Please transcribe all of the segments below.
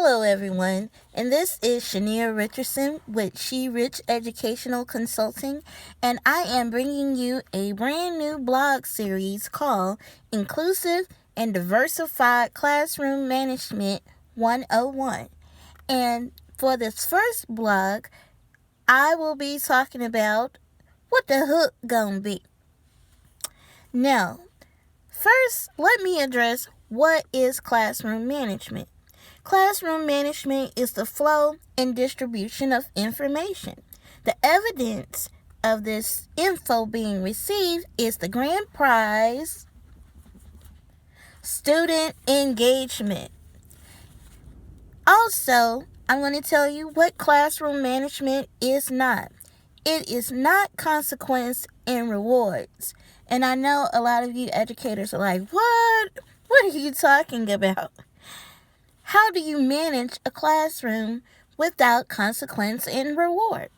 Hello everyone, and this is Sheniynah Richardson with SheRich Educational Consulting, and I am bringing you a brand new blog series called Inclusive and Diversified Classroom Management 101. And for this first blog, I will be talking about what the hook gonna be. Now, first, let me address what is classroom management. Classroom management is the flow and distribution of information. The evidence of this info being received is the grand prize, student engagement. Also, I'm going to tell you what classroom management is not. It is not consequence and rewards. And I know a lot of you educators are like, what? What are you talking about? How do you manage a classroom without consequence and reward?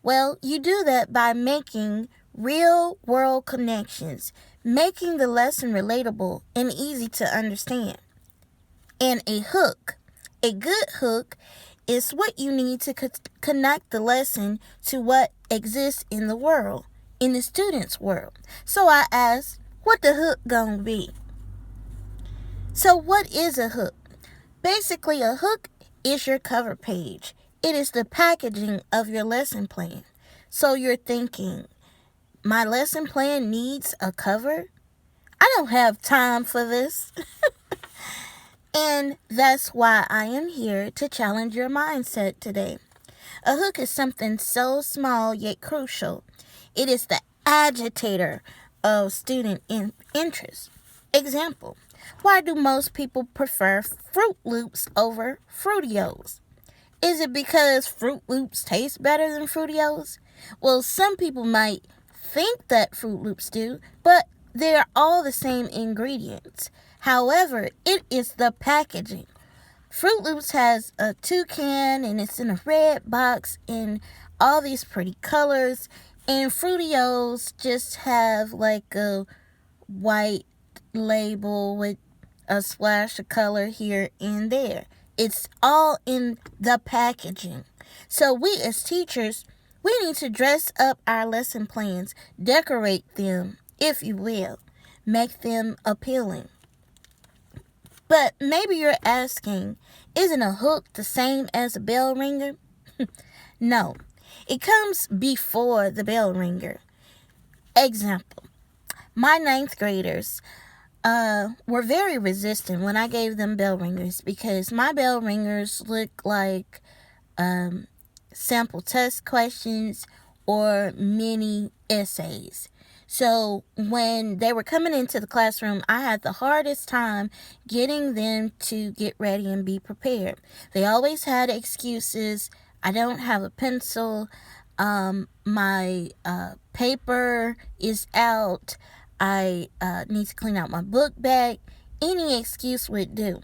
Well, you do that by making real-world connections, making the lesson relatable and easy to understand. And a hook, a good hook, is what you need to connect the lesson to what exists in the world, in the student's world. So I asked, what the hook gonna be? So what is a hook? Basically, a hook is your cover page. It is the packaging of your lesson plan. So you're thinking, my lesson plan needs a cover? I don't have time for this. And that's why I am here to challenge your mindset today. A hook is something so small yet crucial. It is the agitator of student interest. Example, why do most people prefer Fruit Loops over Fruitios? Is it because Fruit Loops taste better than Fruitios? Well, some people might think that Fruit Loops do, but they're all the same ingredients. However, it is the packaging. Fruit Loops has a toucan and it's in a red box in all these pretty colors, and Fruitios just have like a white label with a splash of color here and there. It's all in the packaging. So we as teachers, we need to dress up our lesson plans, decorate them, if you will, make them appealing. But maybe you're asking, isn't a hook the same as a bell ringer? No, it comes before the bell ringer. Example, my ninth graders were very resistant when I gave them bell ringers because my bell ringers look like sample test questions or mini essays. So when they were coming into the classroom, I had the hardest time getting them to get ready and be prepared. They always had excuses. I don't have a pencil. My paper is out. I need to clean out my book bag. Any excuse would do.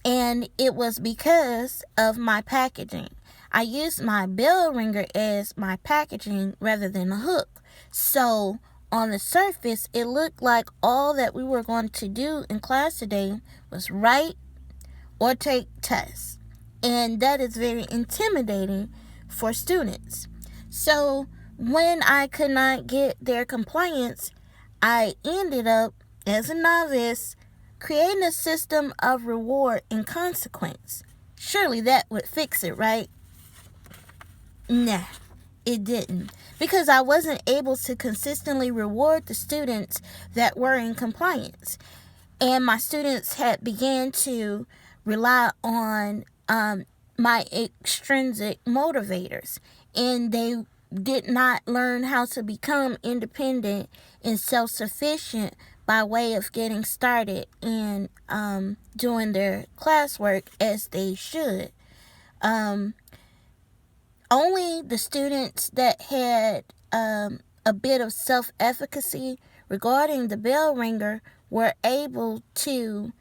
And it was because of my packaging. I used my bell ringer as my packaging rather than a hook. So on the surface, it looked like all that we were going to do in class today was write or take tests. And that is very intimidating for students. So when I could not get their compliance, I ended up, as a novice, creating a system of reward and consequence. Surely that would fix it, right? Nah, it didn't. Because I wasn't able to consistently reward the students that were in compliance. And my students had began to rely on my extrinsic motivators. And they did not learn how to become independent and self-sufficient by way of getting started and doing their classwork as they should. Only the students that had a bit of self-efficacy regarding the bell ringer were able to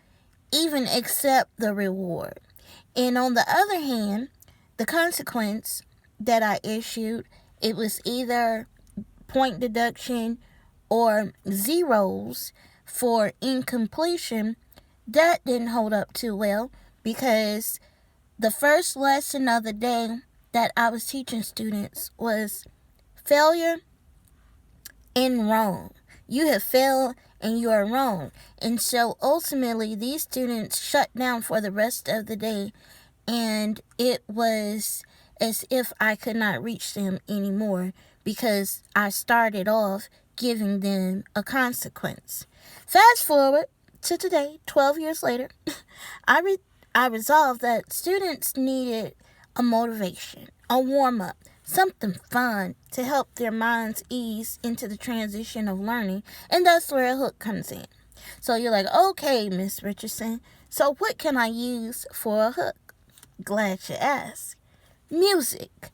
even accept the reward. And on the other hand, the consequence that I issued, it was either point deduction or zeros for incompletion. That didn't hold up too well because the first lesson of the day that I was teaching students was failure and wrong. You have failed and you are wrong. And so ultimately, these students shut down for the rest of the day, and it was as if I could not reach them anymore because I started off giving them a consequence. Fast forward to today, 12 years later, I resolved that students needed a motivation, a warm-up, something fun to help their minds ease into the transition of learning, and that's where a hook comes in. So you're like, okay, Miss Richardson, so what can I use for a hook? Glad you asked. Music.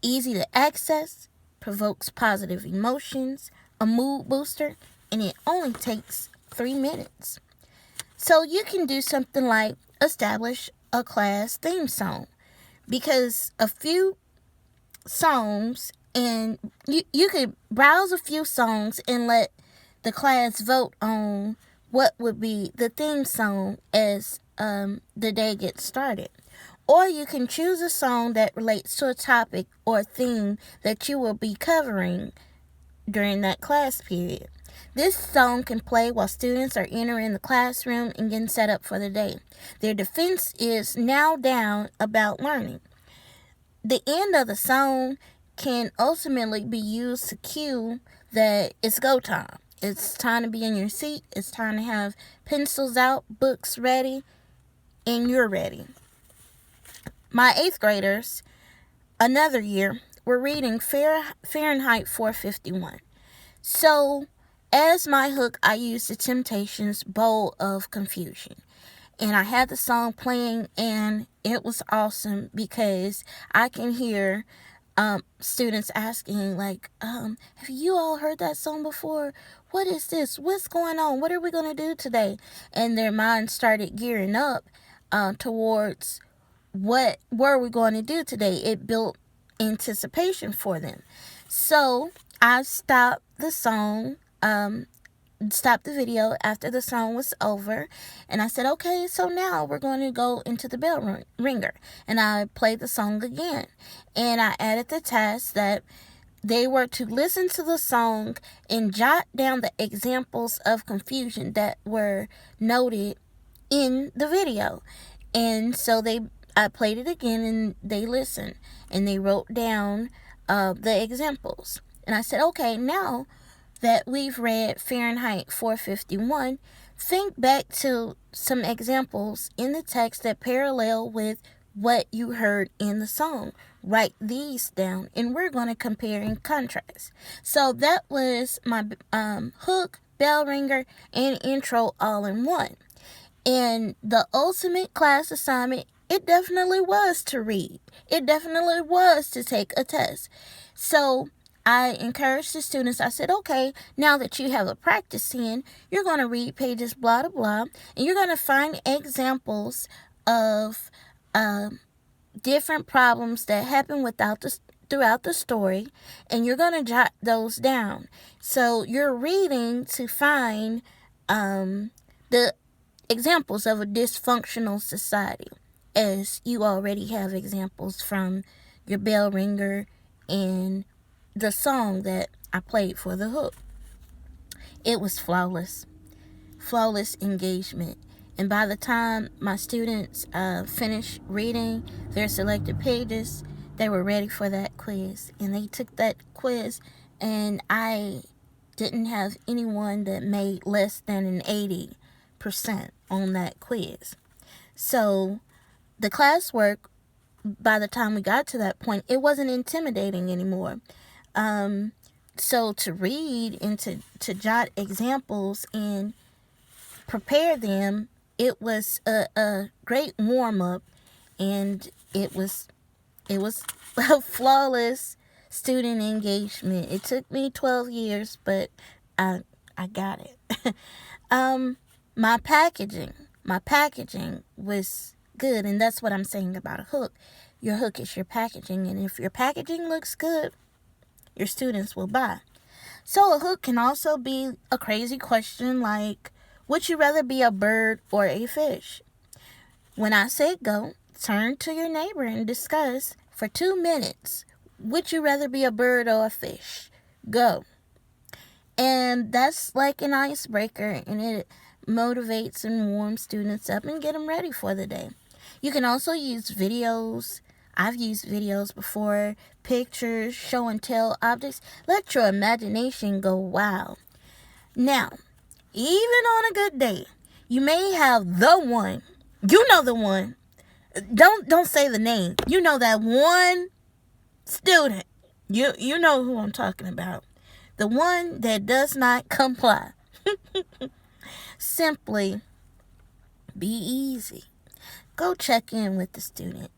Easy to access, provokes positive emotions, a mood booster, and it only takes 3 minutes. So you can do something like establish a class theme song, because a few songs, and you could browse a few songs and let the class vote on what would be the theme song as the day gets started. Or you can choose a song that relates to a topic or theme that you will be covering during that class period. This song can play while students are entering the classroom and getting set up for the day. Their defense is now down about learning. The end of the song can ultimately be used to cue that it's go time. It's time to be in your seat. It's time to have pencils out, books ready, and you're ready. My 8th graders, another year, were reading Fahrenheit 451. So, as my hook, I used the Temptations' Bowl of Confusion. And I had the song playing, and it was awesome because I can hear students asking, like, have you all heard that song before? What is this? What's going on? What are we going to do today? And their minds started gearing up towards what were we going to do today. It built anticipation for them. So I stopped the song, stopped the video after the song was over, and I said, okay, so now we're going to go into the bell ringer. And I played the song again, and I added the task that they were to listen to the song and jot down the examples of confusion that were noted in the video. And so I played it again, and they listened, and they wrote down the examples. And I said, okay, now that we've read Fahrenheit 451, think back to some examples in the text that parallel with what you heard in the song. Write these down, and we're going to compare and contrast. So that was my hook, bell ringer, and intro all in one. And the ultimate class assignment, it definitely was to read. It definitely was to take a test. So I encouraged the students. I said, okay, now that you have a practice in, you're going to read pages blah, blah, blah, and you're going to find examples of different problems that happen throughout the story, and you're going to jot those down. So you're reading to find the examples of a dysfunctional society, as you already have examples from your bell ringer and the song that I played for the hook. It was flawless engagement. And by the time my students finished reading their selected pages, they were ready for that quiz. And they took that quiz, and I didn't have anyone that made less than an 80% on that quiz. So the classwork, by the time we got to that point, it wasn't intimidating anymore. So to read and to jot examples and prepare them, it was a great warm-up, and it was a flawless student engagement. It took me 12 years, but I got it. My packaging was good, and that's what I'm saying about a hook. Your hook is your packaging, and if your packaging looks good, your students will buy. So a hook can also be a crazy question like, would you rather be a bird or a fish? When I say go, turn to your neighbor and discuss for 2 minutes. Would you rather be a bird or a fish? Go. And that's like an icebreaker, and it motivates and warms students up and get them ready for the day. You can also use videos. I've used videos before, pictures, show and tell objects. Let your imagination go wild. Now, even on a good day, you may have the one. You know the one. Don't say the name. You know that one student. You know who I'm talking about. The one that does not comply. Simply be easy. Go check in with the student.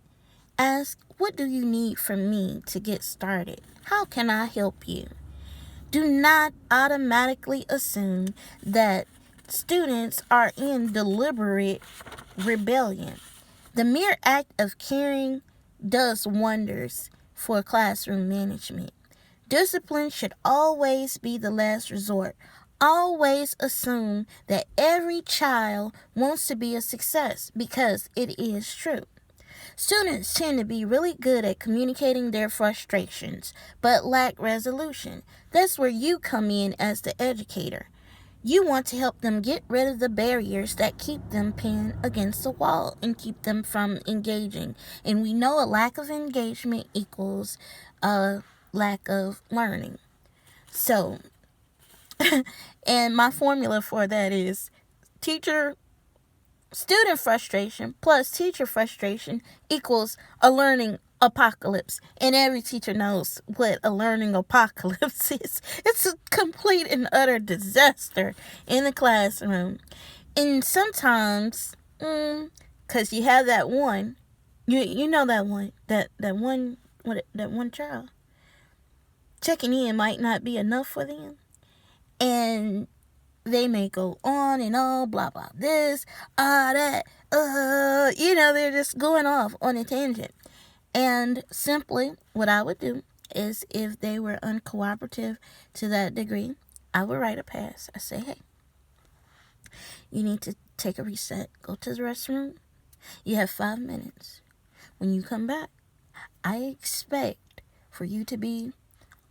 Ask, what do you need from me to get started? How can I help you? Do not automatically assume that students are in deliberate rebellion. The mere act of caring does wonders for classroom management. Discipline should always be the last resort. Always assume that every child wants to be a success, because it is true. Students tend to be really good at communicating their frustrations, but lack resolution. That's where you come in as the educator. You want to help them get rid of the barriers that keep them pinned against the wall and keep them from engaging. And we know a lack of engagement equals a lack of learning. So, and my formula for that is student frustration plus teacher frustration equals a learning apocalypse. And every teacher knows what a learning apocalypse is. It's a complete and utter disaster in the classroom. And sometimes, because you have that one, you know that one, that one child. Checking in might not be enough for them. And they may go on and on, blah, blah, this, that, they're just going off on a tangent. And simply, what I would do is, if they were uncooperative to that degree, I would write a pass. I say, hey, you need to take a reset. Go to the restroom. You have 5 minutes. When you come back, I expect for you to be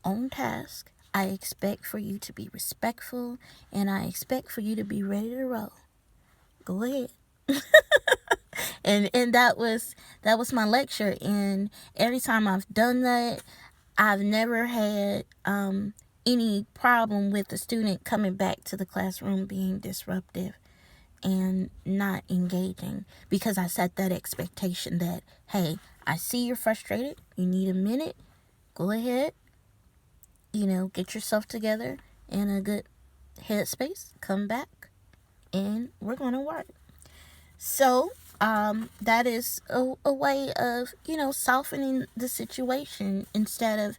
on task. I expect for you to be respectful, and I expect for you to be ready to roll. Go ahead. and that was my lecture. And every time I've done that, I've never had any problem with the student coming back to the classroom being disruptive and not engaging, because I set that expectation that, hey, I see you're frustrated. You need a minute. Go ahead. Get yourself together in a good headspace. Come back, and we're going to work. So, that is a way of, softening the situation instead of,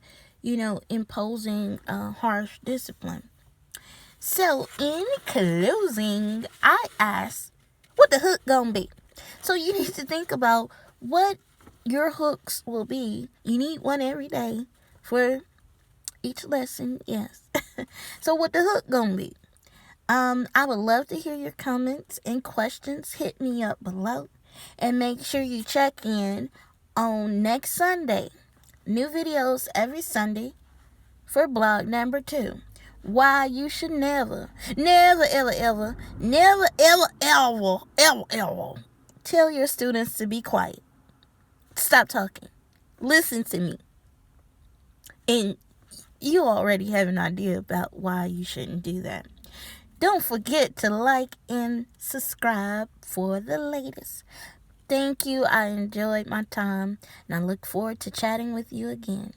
imposing harsh discipline. So, in closing, I ask, what the hook gonna be? So, you need to think about what your hooks will be. You need one every day for each lesson, yes. So what the hook gonna be? I would love to hear your comments and questions. Hit me up below, and make sure you check in on next Sunday. New videos every Sunday for blog number 2. Why you should never tell your students to be quiet. Stop talking. Listen to me. And you already have an idea about why you shouldn't do that. Don't forget to like and subscribe for the latest. Thank you. I enjoyed my time, and I look forward to chatting with you again.